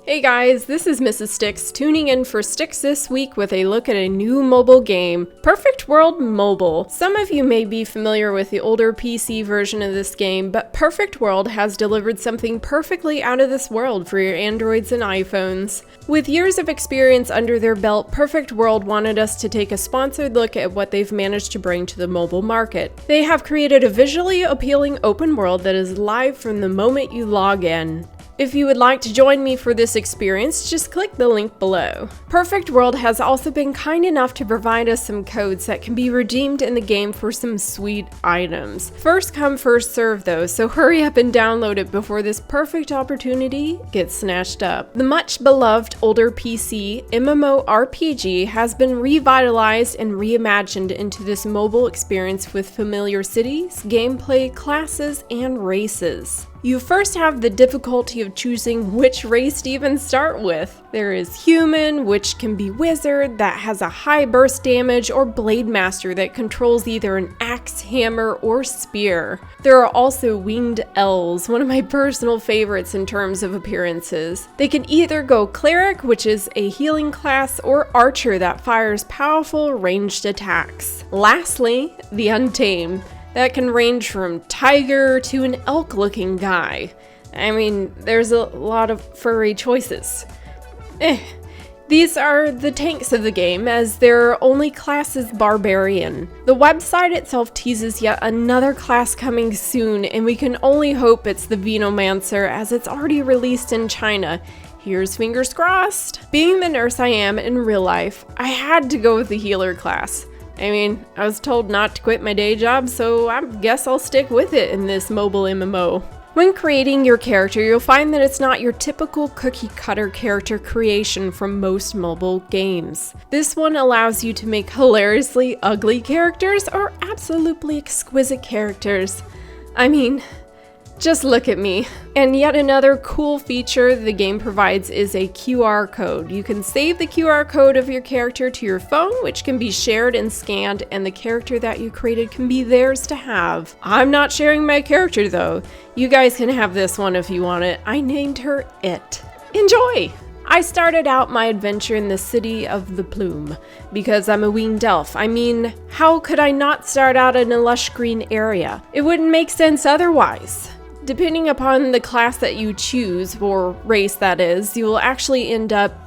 Hey guys, this is MRSSSTIX tuning in for STIX this week with a look at a new mobile game, Perfect World Mobile. Some of you may be familiar with the older PC version of this game, but Perfect World has delivered something perfectly out of this world for your Androids and iPhones. With years of experience under their belt, Perfect World wanted us to take a sponsored look at what they've managed to bring to the mobile market. They have created a visually appealing open world that is live from the moment you log in. If you would like to join me for this experience, just click the link below. Perfect World has also been kind enough to provide us some codes that can be redeemed in the game for some sweet items. First come, first serve though, so hurry up and download it before this perfect opportunity gets snatched up. The much beloved older PC MMORPG has been revitalized and reimagined into this mobile experience with familiar cities, gameplay, classes, and races. You first have the difficulty of choosing which race to even start with. There is human, which can be wizard, that has a high burst damage, or blade master that controls either an axe, hammer, or spear. There are also winged elves, one of my personal favorites in terms of appearances. They can either go cleric, which is a healing class, or archer that fires powerful ranged attacks. Lastly, the untamed. That can range from tiger to an elk-looking guy. I mean, there's a lot of furry choices. These are the tanks of the game, as their only class is barbarian. The website itself teases yet another class coming soon, and we can only hope it's the Venomancer, as it's already released in China. Here's fingers crossed. Being the nurse I am in real life, I had to go with the healer class. I mean, I was told not to quit my day job, so I guess I'll stick with it in this mobile MMO. When creating your character, you'll find that it's not your typical cookie-cutter character creation from most mobile games. This one allows you to make hilariously ugly characters or absolutely exquisite characters. I mean, just look at me. And yet another cool feature the game provides is a QR code. You can save the QR code of your character to your phone, which can be shared and scanned, and the character that you created can be theirs to have. I'm not sharing my character though. You guys can have this one if you want it. I named her It. Enjoy! I started out my adventure in the city of the Plume, because I'm a winged elf. I mean, how could I not start out in a lush green area? It wouldn't make sense otherwise. Depending upon the class that you choose, or race that is, you will actually end up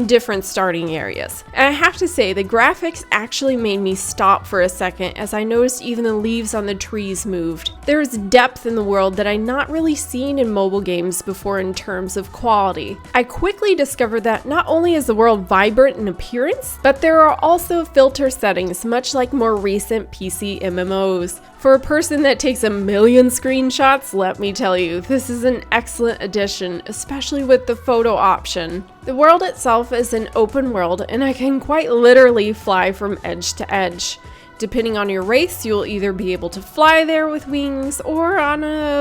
different starting areas. And I have to say, the graphics actually made me stop for a second as I noticed even the leaves on the trees moved. There is depth in the world that I'd not really seen in mobile games before in terms of quality. I quickly discovered that not only is the world vibrant in appearance, but there are also filter settings, much like more recent PC MMOs. For a person that takes a million screenshots, let me tell you, this is an excellent addition, especially with the photo option. The world itself is an open world, and I can quite literally fly from edge to edge. Depending on your race, you'll either be able to fly there with wings or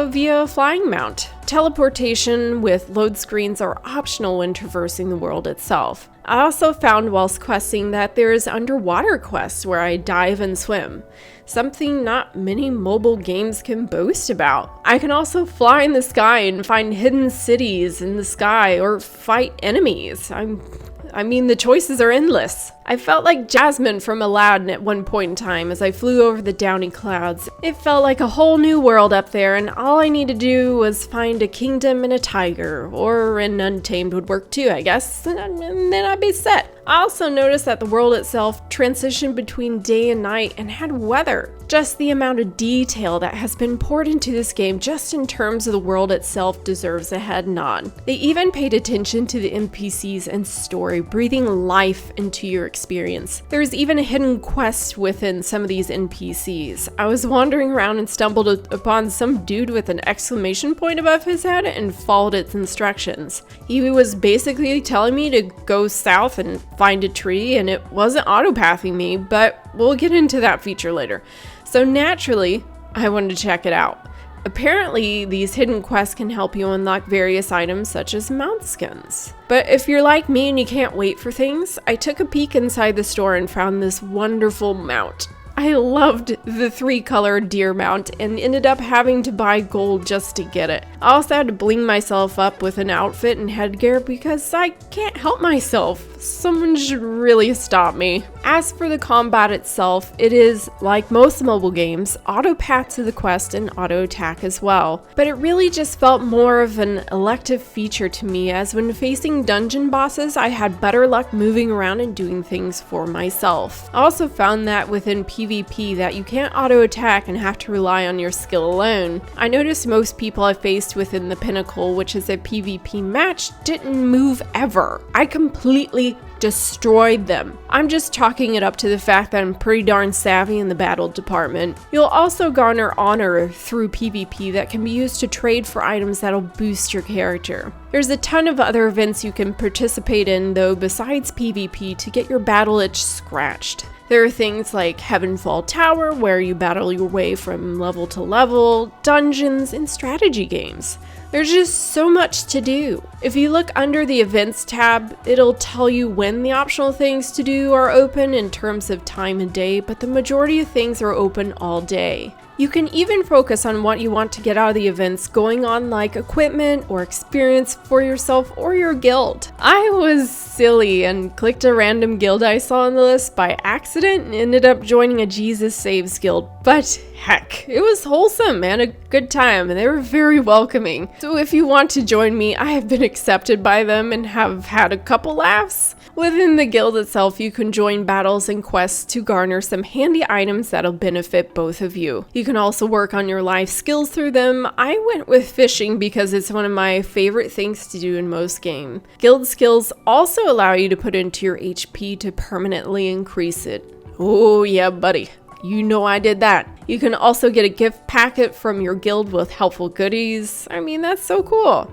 via a flying mount. Teleportation with load screens are optional when traversing the world itself. I also found whilst questing that there is underwater quests where I dive and swim, something not many mobile games can boast about. I can also fly in the sky and find hidden cities in the sky or fight enemies. I mean, the choices are endless. I felt like Jasmine from Aladdin at one point in time as I flew over the downy clouds. It felt like a whole new world up there, and all I needed to do was find a kingdom and a tiger, or an untamed would work too, I guess, and then I'd be set. I also noticed that the world itself transitioned between day and night and had weather. Just the amount of detail that has been poured into this game just in terms of the world itself deserves a head nod. They even paid attention to the NPCs and story, breathing life into your experience. There's even a hidden quest within some of these NPCs. I was wandering around and stumbled upon some dude with an exclamation point above his head and followed its instructions. He was basically telling me to go south and find a tree, and it wasn't autopathing me, but we'll get into that feature later. So naturally, I wanted to check it out. Apparently, these hidden quests can help you unlock various items such as mount skins. But if you're like me and you can't wait for things, I took a peek inside the store and found this wonderful mount. I loved the 3-color deer mount and ended up having to buy gold just to get it. I also had to bling myself up with an outfit and headgear because I can't help myself. Someone should really stop me. As for the combat itself, it is, like most mobile games, auto path to the quest and auto attack as well. But it really just felt more of an elective feature to me, as when facing dungeon bosses, I had better luck moving around and doing things for myself. I also found that within PvP that you can't auto attack and have to rely on your skill alone. I noticed most people I faced within the Pinnacle, which is a PvP match, didn't move ever. I completely destroyed them. I'm just chalking it up to the fact that I'm pretty darn savvy in the battle department. You'll also garner honor through PvP that can be used to trade for items that'll boost your character. There's a ton of other events you can participate in though besides PvP to get your battle itch scratched. There are things like Heavenfall Tower, where you battle your way from level to level, dungeons, and strategy games. There's just so much to do. If you look under the events tab, it'll tell you when the optional things to do are open in terms of time and day, but the majority of things are open all day. You can even focus on what you want to get out of the events going on, like equipment or experience for yourself or your guild. I was silly and clicked a random guild I saw on the list by accident and ended up joining a Jesus Saves guild, but heck, it was wholesome and a good time and they were very welcoming. So if you want to join me, I have been accepted by them and have had a couple laughs. Within the guild itself, you can join battles and quests to garner some handy items that'll benefit both of you. You can also work on your life skills through them. I went with fishing because it's one of my favorite things to do in most games. Guild skills also allow you to put into your HP to permanently increase it. Oh yeah, buddy. You know I did that. You can also get a gift packet from your guild with helpful goodies. I mean, that's so cool.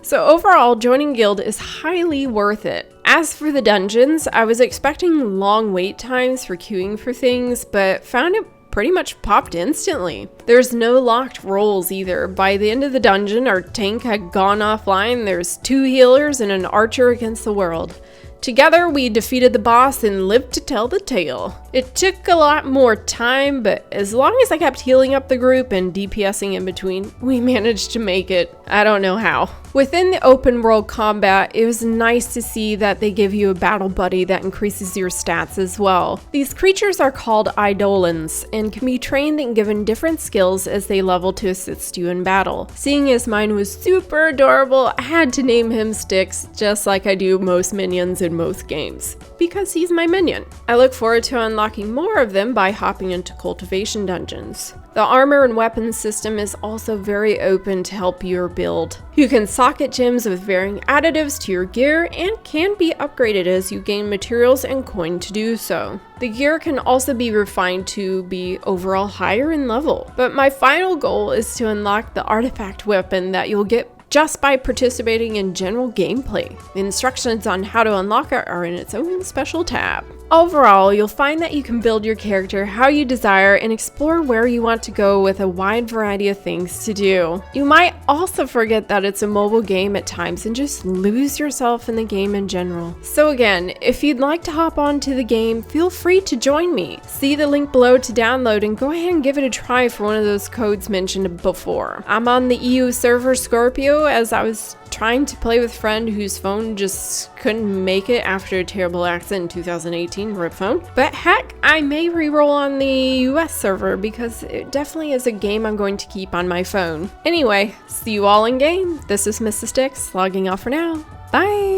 So overall, joining guild is highly worth it. As for the dungeons, I was expecting long wait times for queuing for things, but found it pretty much popped instantly. There's no locked roles either. By the end of the dungeon, our tank had gone offline. There's 2 healers and an archer against the world. Together, we defeated the boss and lived to tell the tale. It took a lot more time, but as long as I kept healing up the group and DPSing in between, we managed to make it. I don't know how. Within the open world combat, it was nice to see that they give you a battle buddy that increases your stats as well. These creatures are called Eidolons and can be trained and given different skills as they level to assist you in battle. Seeing as mine was super adorable, I had to name him STIX, just like I do most minions in most games, because he's my minion. I look forward to unlocking more of them by hopping into cultivation dungeons. The armor and weapons system is also very open to help your build. You can socket gems with varying additives to your gear and can be upgraded as you gain materials and coin to do so. The gear can also be refined to be overall higher in level. But my final goal is to unlock the artifact weapon that you'll get just by participating in general gameplay. The instructions on how to unlock it are in its own special tab. Overall, you'll find that you can build your character how you desire and explore where you want to go with a wide variety of things to do. You might also forget that it's a mobile game at times and just lose yourself in the game in general. So again, if you'd like to hop onto the game, feel free to join me. See the link below to download and go ahead and give it a try for one of those codes mentioned before. I'm on the EU server Scorpio as I was trying to play with a friend whose phone just couldn't make it after a terrible accident in 2018, RIP phone. But heck, I may reroll on the US server because it definitely is a game I'm going to keep on my phone. Anyway, see you all in game. This is MRSSSTIX logging off for now. Bye!